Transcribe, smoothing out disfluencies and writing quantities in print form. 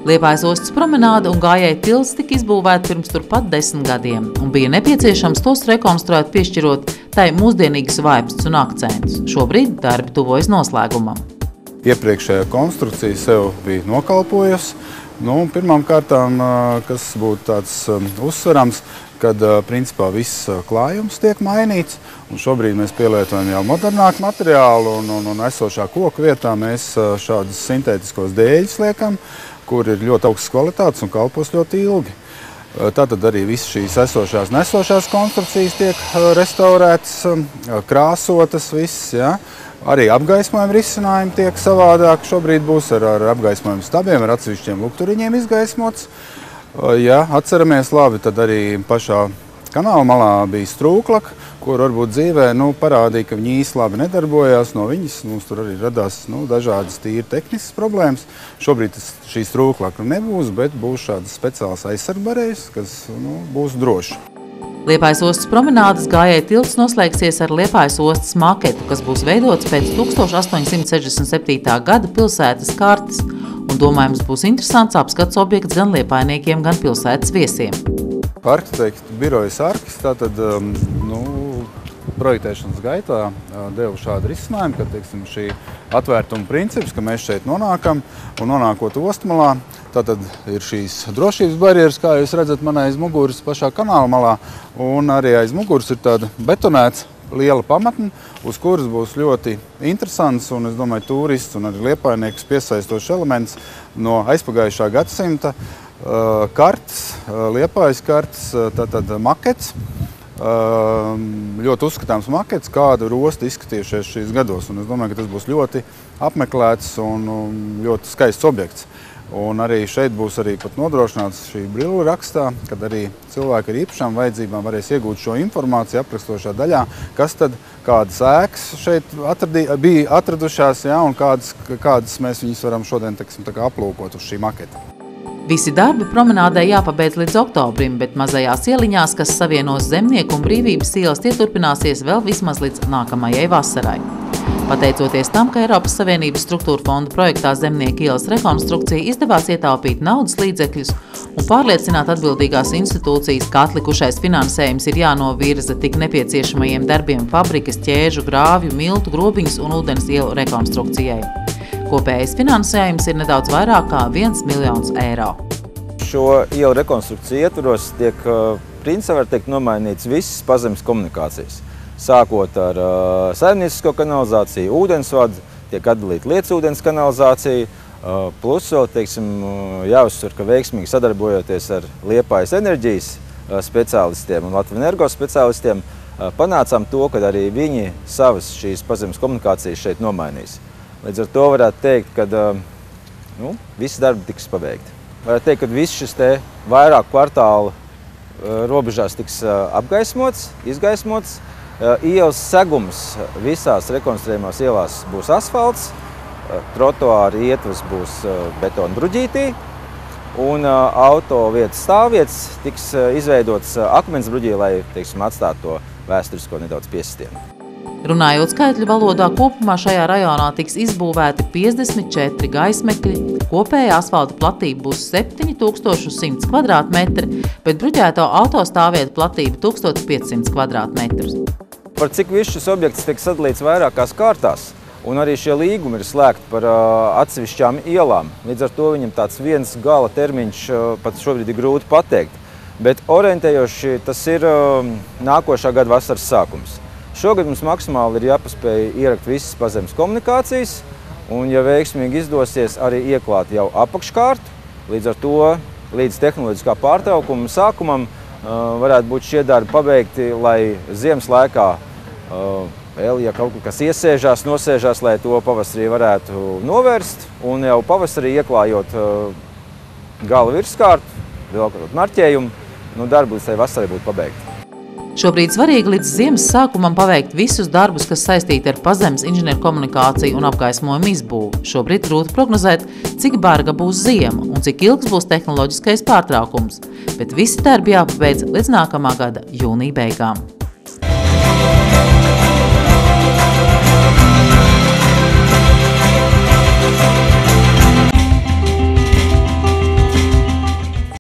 Liepājas ostas promenāde un gājēju tilts tika izbūvēti pirms turpat 10 gadiem, un bija nepieciešams tos rekonstruēt, piešķirot tai mūsdienīgas vaipstus un akcentus. Šobrīd darbi tuvojas noslēgumam. Iepriekšējā konstrukcija sev bija nokalpojusi. Pirmām kārtām, kas būtu tāds uzsverams, kad principā viss klājums tiek mainīts, un šobrīd mēs pielietojam jau modernāku materiālu, un esošā koku vietā mēs šādus sintētiskos dēļus liekam, kur ir ļoti augstas kvalitātes un kalpos ļoti ilgi. Tātad arī visas šīs esošās nesošās konstrukcijas tiek restaurētas, krāsotas viss, ja? Arī apgaismojuma risinājumi tiek savādāk. Šobrīd būs ar apgaismojuma stabiem, ar atsevišķiem lukturiņiem izgaismots. Ja atceramies labi, tad arī pašā kanāla malā bija strūklaka, kur varbūt dzīvē parādīja, ka viņi īsti labi nedarbojās. No viņas mums tur arī radās dažādas tīri tehniskas problēmas. Šobrīd šī strūklaka nebūs, bet būs šādas speciālas aizsargbarējas, kas būs droši. Liepājas ostas promenādes gājēju tilts noslēgsies ar Liepājas ostas maketu, kas būs veidots pēc 1867. gada pilsētas kartes, un domājams būs interesants apskats objekts gan liepājniekiem, gan pilsētas viesiem. Arhitektu birojas Arkis tātad projektēšanas gaitā deva šādu risinājumu, ka šī atvērtuma princips, ka mēs šeit nonākam un nonākot ostmalā, tātad ir šīs drošības barjeras, kā jūs redzat, man aiz muguras pašā kanāla malā, un arī aiz muguras ir tāda betonēts liela pamatne, uz kuras būs ļoti interesants un, es domāju, turists un arī liepājniekus piesaistošs elements no aizpagājušā gadsimta kartes, Liepājas kartes, tātad makets. Ļoti uzskatāms makets, kādu ir osta izskatījušies šīs gados. Un es domāju, ka tas būs ļoti apmeklēts un ļoti skaists objekts. Un arī šeit būs arī pat nodrošināts šī brilla rakstā, kad arī cilvēki ar īpašām vajadzībām varēs iegūt šo informāciju aprakstošā daļā, kas tad kādas ēkas šeit bija atradušās, ja, un kādas mēs viņus varam šodien aplūkot uz šī maketa. Visi darbi promenādē jāpabeidz līdz oktobrim, bet mazajās ieliņās, kas savienos Zemnieku un Brīvības ielas, tie turpināsies vēl vismaz līdz nākamajai vasarai. Pateicoties tam, ka Eiropas Savienības struktūra fonda projektā Zemnieku ielas rekonstrukcija izdevās ietaupīt naudas līdzekļus un pārliecināt atbildīgās institūcijas, ka atlikušais finansējums ir jānovirza tik nepieciešamajiem darbiem fabrikas, ķēžu, grāvju, miltu, grobiņas un ūdens ielu rekonstrukcijai. Kopējais finansējums ir nedaudz vairāk kā 1 miljons eiro. Šo ielu rekonstrukciju ietvaros tiek, principā var teikt, nomainīts visas pazemes komunikācijas. Sākot ar saimniecisko kanalizāciju, ūdensvadu, tiek atdalīta lietsūdens kanalizācija, plus vēl, jāuzsver, ka veiksmīgi sadarbojoties ar Liepājas enerģijas speciālistiem un Latvenergo speciālistiem, panācām to, ka arī viņi savas šīs pazemes komunikācijas šeit nomainīs. Līdz ar to varētu teikt, ka visi darbi tiks paveikti. Varētu teikt, ka viss šis vairāk kvartālu robežās tiks apgaismots, izgaismots. Ielas segums visās rekonstruējumās ielās būs asfalts, trotuāra ietvas būs betona bruģītī, un auto vietas stāvvietas tiks izveidots akmens bruģī, lai atstātu to vēsturisko nedaudz piesitienu. Runājot skaitļu valodā, kopumā šajā rajonā tiks izbūvēti 54 gaismekļi, kopēja asfalta platība būs 7100 kvadrātmetri, bet bruģēto autostāvvietu platība 1500 kvadrātmetrus. Par cik viss šis objekts tiek sadalīts vairākās kārtās, un arī šie līgumi ir slēgti par atsevišķām ielām. Līdz ar to viņam tāds viens gala termiņš pat šobrīd ir grūti pateikt, bet orientējoši tas ir nākošā gada vasaras sākums. Šogad mums maksimāli ir jāpaspēj ierakt visas pazemes komunikācijas, un, ja veiksmīgi izdosies, arī ieklāt jau apakškārtu. Līdz ar to, līdz tehnoloģiskā pārtraukuma sākumam, varētu būt šie darbi pabeigti, lai ziemas laikā, ja kaut kas iesēžās, nosēžās, lai to pavasarī varētu novērst, un jau pavasarī ieklājot gala virskārtu, velkot marķējumu, darbi līdz tai vasarai būtu pabeigti. Šobrīd svarīgi līdz ziemas sākumam paveikt visus darbus, kas saistīti ar pazemes inženierkomunikāciju un apgaismojumu izbūvi. Šobrīd grūti prognozēt, cik barga būs ziema un cik ilgs būs tehnoloģiskais pārtraukums, bet visi darbi jāpabeidz līdz nākamā gada jūnija beigām.